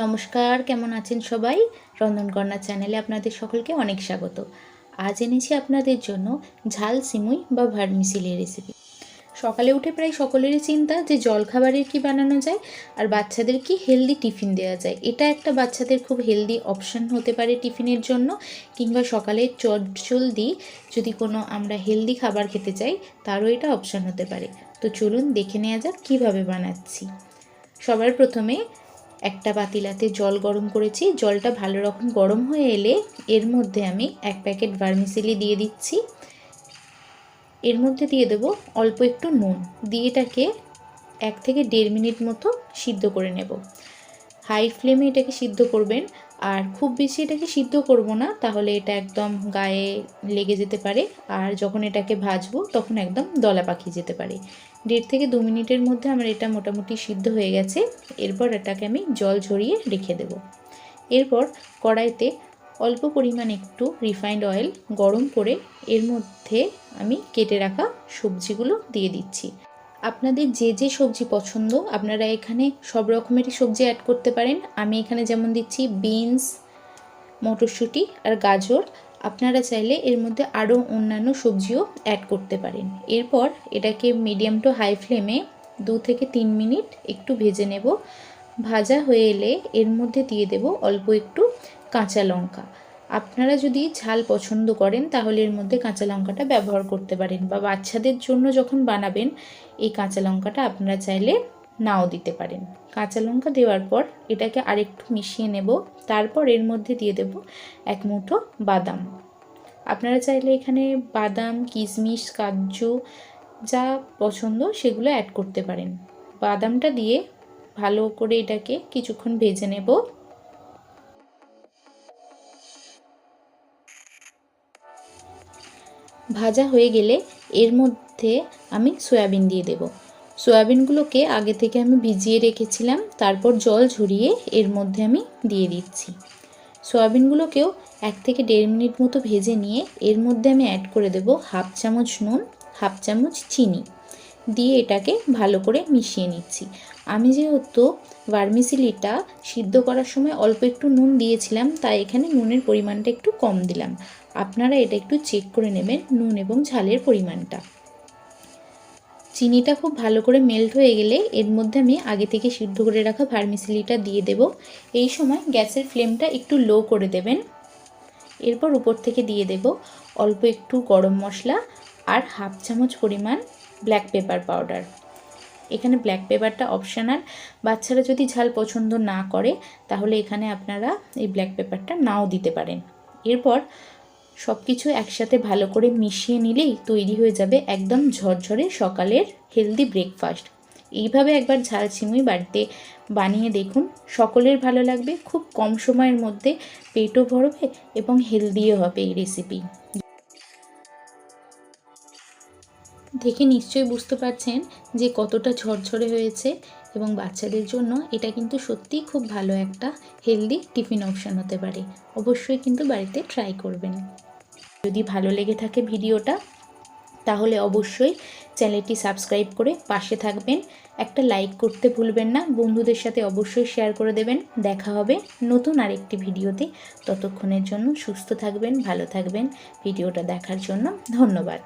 নমস্কার, কেমন আছেন সবাই? রন্ধনকন্যা চ্যানেলে আপনাদের সকলকে অনেক স্বাগত। আজ এনেছি আপনাদের জন্য ঝাল সিমুই বা ভার্মিসেলি রেসিপি। সকালে উঠে প্রায় সকলেরই চিন্তা যে জলখাবারের কি বানানো যায় আর বাচ্চাদের কি হেলদি টিফিন দেওয়া যায়। এটা একটা বাচ্চাদের খুব হেলদি অপশান হতে পারে টিফিনের জন্য, কিংবা সকালে চটজলদি যদি কোনো আমরা হেলদি খাবার খেতে চাই তারও এটা অপশান হতে পারে। তো চলুন দেখে নেওয়া যাক কীভাবে বানাচ্ছি। সবার প্রথমে একটা পাতিলাতে জল গরম করেছি। জলটা ভালো রকম গরম হয়ে এলে এর মধ্যে আমি 1 প্যাকেট ভার্মিসেলি দিয়ে দিচ্ছি। এর মধ্যে দিয়ে দেবো অল্প একটু নুন, দিয়ে এটাকে 1 থেকে 1.5 মিনিট মতো সিদ্ধ করে নেব। হাই ফ্লেমে এটাকে সিদ্ধ করবেন, আর খুব বেশি এটাকে সিদ্ধ করব না, তাহলে এটা একদম গায়ে লেগে যেতে পারে, আর যখন এটাকে ভাজবো তখন একদম দলা পাকিয়ে যেতে পারে। 1.5 থেকে 2 মিনিটের মধ্যে আমার এটা মোটামুটি সিদ্ধ হয়ে গেছে। এরপর এটাকে আমি জল ঝরিয়ে রেখে দেব। এরপর কড়াইতে অল্প পরিমাণ একটু রিফাইন্ড অয়েল গরম করে এর মধ্যে আমি কেটে রাখা সবজিগুলো দিয়ে দিচ্ছি। আপনাদের যে যে সবজি পছন্দ আপনারা এখানে সব রকমেরই সবজি অ্যাড করতে পারেন। আমি এখানে যেমন দিচ্ছি বিনস, মটরশুঁটি আর গাজর। আপনারা চাইলে এর মধ্যে আরও অন্যান্য সবজিও অ্যাড করতে পারেন। এরপর এটাকে মিডিয়াম টু হাই ফ্লেমে 2 থেকে 3 মিনিট একটু ভেজে নেব। ভাজা হয়ে এলে এর মধ্যে দিয়ে দেব অল্প একটু কাঁচা লঙ্কা। আপনারা যদি ঝাল পছন্দ করেন তাহলে এর মধ্যে কাঁচা লঙ্কাটা ব্যবহার করতে পারেন, বা বাচ্চাদের জন্য যখন বানাবেন এই কাঁচা লঙ্কাটা আপনারা চাইলে নাও দিতে পারেন। কাঁচা লঙ্কা দেওয়ার পর এটাকে আরেকটু মিশিয়ে নেব। তারপর এর মধ্যে দিয়ে দেব 1 মুঠো বাদাম। আপনারা চাইলে এখানে বাদাম, কিশমিশ, কাজু যা পছন্দ সেগুলো অ্যাড করতে পারেন। বাদামটা দিয়ে ভালো করে এটাকে কিছুক্ষণ ভেজে নেব। ভাজা হয়ে গেলে এর মধ্যে আমি সয়াবিন দিয়ে দেব। সয়াবিনগুলোকে আগে থেকে আমি ভিজিয়ে রেখেছিলাম, তারপর জল ঝরিয়ে এর মধ্যে আমি দিয়ে দিচ্ছি। সয়াবিনগুলোকেও 1 থেকে 1.5 মিনিট মতো ভেজে নিয়ে এর মধ্যে আমি অ্যাড করে দেব 1/2 চামচ নুন, 1/2 চামচ চিনি, দিয়ে এটাকে ভালো করে মিশিয়ে নিচ্ছি। আমি যেহেতু ভার্মিসেলিটা সিদ্ধ করার সময় অল্প একটু নুন দিয়েছিলাম, তাই এখানে নুনের পরিমাণটা একটু কম দিলাম। আপনারা এটা একটু চেক করে নেবেন নুন এবং ঝালের পরিমাণটা। চিনিটা খুব ভালো করে মেল্ট হয়ে গেলে এর মধ্যে আমি আগে থেকে সিদ্ধ করে রাখা ভার্মিসেলিটা দিয়ে দেব। এই সময় গ্যাসের ফ্লেমটা একটু লো করে দেবেন। এরপর উপর থেকে দিয়ে দেব অল্প একটু গরম মশলা আর 1/2 চামচ পরিমাণ ব্ল্যাক পেপার পাউডার। এখানে ব্ল্যাক পেপারটা অপশনাল, বাচ্চারা যদি ঝাল পছন্দ না করে তাহলে এখানে আপনারা এই ব্ল্যাক পেপারটা নাও দিতে পারেন। এরপর সব কিছু একসাথে ভালো করে মিশিয়ে নিলেই তৈরি হয়ে যাবে একদম ঝরঝরে সকালের হেলদি ব্রেকফাস্ট। এইভাবে একবার ঝাল সিমুই বাড়িতে বানিয়ে দেখুন, সকলের ভালো লাগবে। খুব কম সময়ের মধ্যে পেটও ভরবে এবং হেলদিও হবে এই রেসিপি। দেখে নিশ্চয়ই বুঝতে পারছেন যে কতটা ঝরঝরে হয়েছে, এবং বাচ্চাদের জন্য এটা কিন্তু সত্যিই খুব ভালো একটা হেলদি টিফিন অপশান হতে পারে। অবশ্যই কিন্তু বাড়িতে ট্রাই করবেন। যদি ভালো লেগে থাকে ভিডিওটা তাহলে অবশ্যই চ্যানেলটি সাবস্ক্রাইব করে পাশে থাকবেন। একটা লাইক করতে ভুলবেন না, বন্ধুদের সাথে অবশ্যই শেয়ার করে দেবেন। দেখা হবে নতুন আরেকটি ভিডিওতে। ততক্ষণের জন্য সুস্থ থাকবেন, ভালো থাকবেন। ভিডিওটা দেখার জন্য ধন্যবাদ।